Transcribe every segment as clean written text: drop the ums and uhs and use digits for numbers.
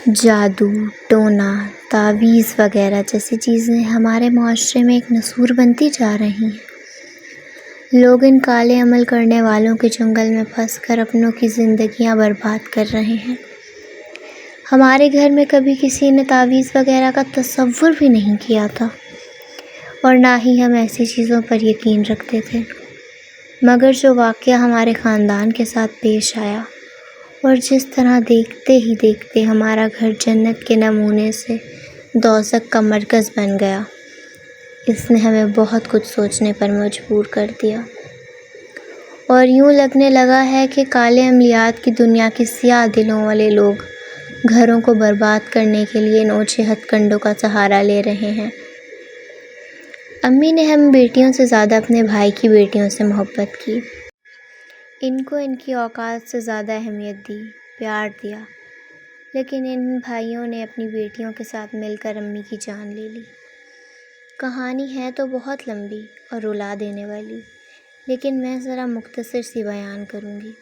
جادو، ٹونا، تعویذ وغیرہ جیسی چیزیں ہمارے معاشرے میں ایک نسور بنتی جا رہی ہیں۔ لوگ ان کالے عمل کرنے والوں کے چنگل میں پھنس کر اپنوں کی زندگیاں برباد کر رہے ہیں۔ ہمارے گھر میں کبھی کسی نے تعویذ وغیرہ کا تصور بھی نہیں کیا تھا، اور نہ ہی ہم ایسی چیزوں پر یقین رکھتے تھے، مگر جو واقعہ ہمارے خاندان کے ساتھ پیش آیا اور جس طرح دیکھتے ہی دیکھتے ہمارا گھر جنت کے نمونے سے دوزخ کا مرکز بن گیا، اس نے ہمیں بہت کچھ سوچنے پر مجبور کر دیا، اور یوں لگنے لگا ہے کہ کالے عملیات کی دنیا کے سیاہ دلوں والے لوگ گھروں کو برباد کرنے کے لیے ان اوچھے ہتھ کنڈوں کا سہارا لے رہے ہیں۔ امی نے ہم بیٹیوں سے زیادہ اپنے بھائی کی بیٹیوں سے محبت کی، ان کو ان کی اوقات سے زیادہ اہمیت دی، پیار دیا، لیکن ان بھائیوں نے اپنی بیٹیوں کے ساتھ مل کر امی کی جان لے لی۔ کہانی ہے تو بہت لمبی اور رلا دینے والی، لیکن میں ذرا مختصر سی بیان کروں گی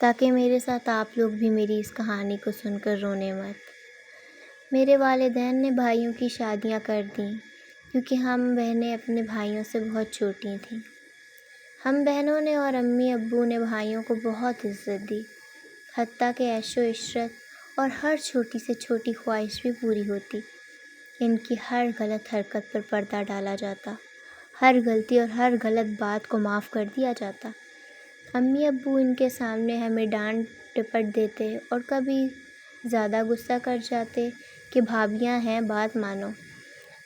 تاکہ میرے ساتھ آپ لوگ بھی میری اس کہانی کو سن کر رونے مت۔ میرے والدین نے بھائیوں کی شادیاں کر دیں کیونکہ ہم بہنیں اپنے بھائیوں سے بہت چھوٹی تھیں۔ ہم بہنوں نے اور امی ابو نے بھائیوں کو بہت عزت دی، حتیٰ کہ عیش و عشرت اور ہر چھوٹی سے چھوٹی خواہش بھی پوری ہوتی۔ ان کی ہر غلط حرکت پر پردہ ڈالا جاتا، ہر غلطی اور ہر غلط بات کو معاف کر دیا جاتا۔ امی ابو ان کے سامنے ہمیں ڈانٹ ڈپٹ دیتے اور کبھی زیادہ غصہ کر جاتے کہ بھابیاں ہیں، بات مانو،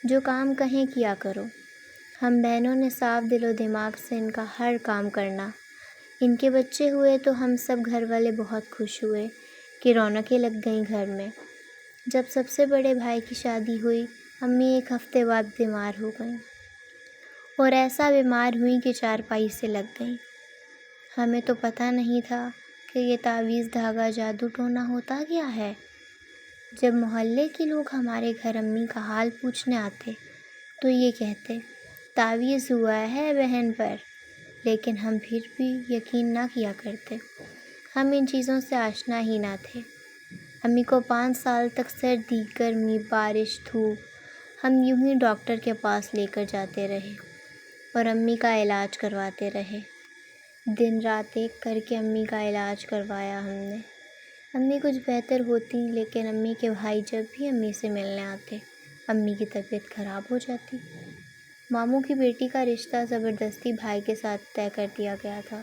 جو کام کہیں کیا کرو۔ ہم بہنوں نے صاف دل و دماغ سے ان کا ہر کام کرنا۔ ان کے بچے ہوئے تو ہم سب گھر والے بہت خوش ہوئے کہ رونقیں لگ گئیں گھر میں۔ جب سب سے بڑے بھائی کی شادی ہوئی، امی ایک ہفتے بعد بیمار ہو گئیں، اور ایسا بیمار ہوئیں کہ چارپائی سے لگ گئیں۔ ہمیں تو پتہ نہیں تھا کہ یہ تعویذ، دھاگا، جادو ٹونا ہوتا کیا ہے۔ جب محلے کے لوگ ہمارے گھر امی کا حال پوچھنے آتے تو یہ کہتے تعویذ ہوا ہے بہن پر، لیکن ہم پھر بھی یقین نہ کیا کرتے۔ ہم ان چیزوں سے آشنا ہی نہ تھے۔ امی کو 5 سال تک سردی، گرمی، بارش، دھوپ ہم یوں ہی ڈاکٹر کے پاس لے کر جاتے رہے اور امی کا علاج کرواتے رہے۔ دن رات ایک کر کے امی کا علاج کروایا ہم نے۔ امی کچھ بہتر ہوتی، لیکن امی کے بھائی جب بھی امی سے ملنے آتے، امی کی طبیعت خراب ہو جاتی۔ ماموں کی بیٹی کا رشتہ زبردستی بھائی کے ساتھ طے کر دیا گیا تھا۔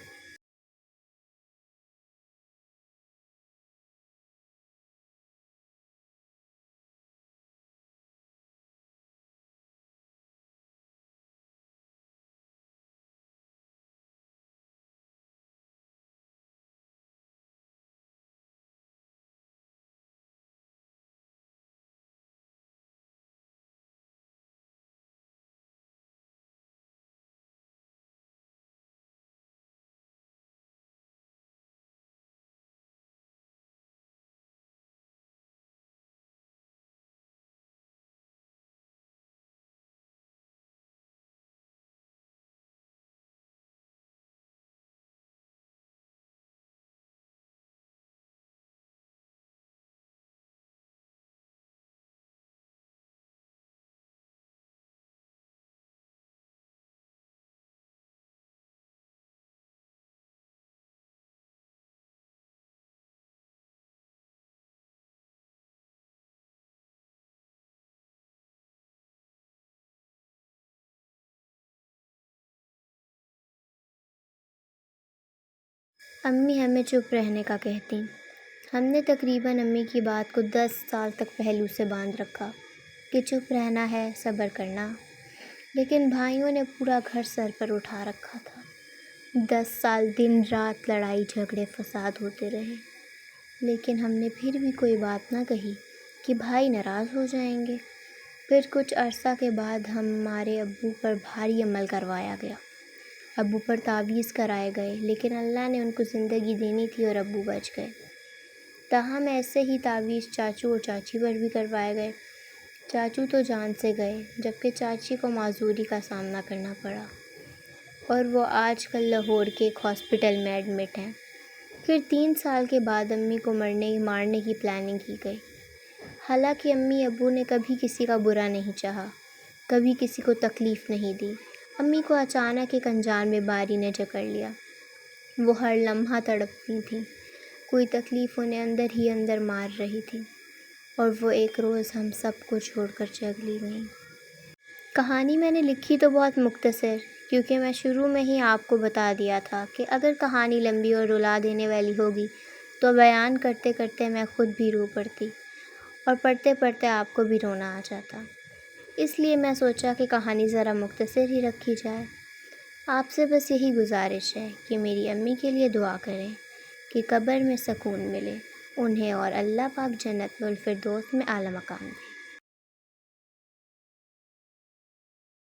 امی ہمیں چپ رہنے کا کہتی۔ ہم نے تقریباً امی کی بات کو 10 سال تک پہلو سے باندھ رکھا کہ چپ رہنا ہے، صبر کرنا، لیکن بھائیوں نے پورا گھر سر پر اٹھا رکھا تھا۔ 10 سال دن رات لڑائی جھگڑے فساد ہوتے رہے، لیکن ہم نے پھر بھی کوئی بات نہ کہی کہ بھائی ناراض ہو جائیں گے۔ پھر کچھ عرصہ کے بعد ہمارے ابو پر بھاری عمل کروایا گیا۔ ابو پر تعویذ کرائے گئے، لیکن اللہ نے ان کو زندگی دینی تھی اور ابو بچ گئے۔ تاہم ایسے ہی تعویذ چاچو اور چاچی پر بھی کروائے گئے۔ چاچو تو جان سے گئے، جبکہ چاچی کو معذوری کا سامنا کرنا پڑا، اور وہ آج کل لاہور کے ایک ہاسپٹل میں ایڈمٹ ہیں۔ پھر 3 سال کے بعد امی کو مارنے کی پلاننگ کی گئی۔ حالانکہ امی ابو نے کبھی کسی کا برا نہیں چاہا، کبھی کسی کو تکلیف نہیں دی۔ امی کو اچانک ایک انجان بیماری نے جکڑ لیا۔ وہ ہر لمحہ تڑپتی تھیں، کوئی تکلیف انہیں اندر ہی اندر مار رہی تھی، اور وہ ایک روز ہم سب کو چھوڑ کر چلی گئیں۔ کہانی میں نے لکھی تو بہت مختصر، کیونکہ میں شروع میں ہی آپ کو بتا دیا تھا کہ اگر کہانی لمبی اور رلا دینے والی ہوگی تو بیان کرتے کرتے میں خود بھی رو پڑتی، اور پڑھتے پڑھتے آپ کو بھی رونا آ جاتا۔ اس لیے میں سوچا کہ کہانی ذرا مختصر ہی رکھی جائے۔ آپ سے بس یہی گزارش ہے کہ میری امی کے لیے دعا کریں کہ قبر میں سکون ملے انہیں، اور اللہ پاک جنت الفردوس میں اعلیٰ مقام دے۔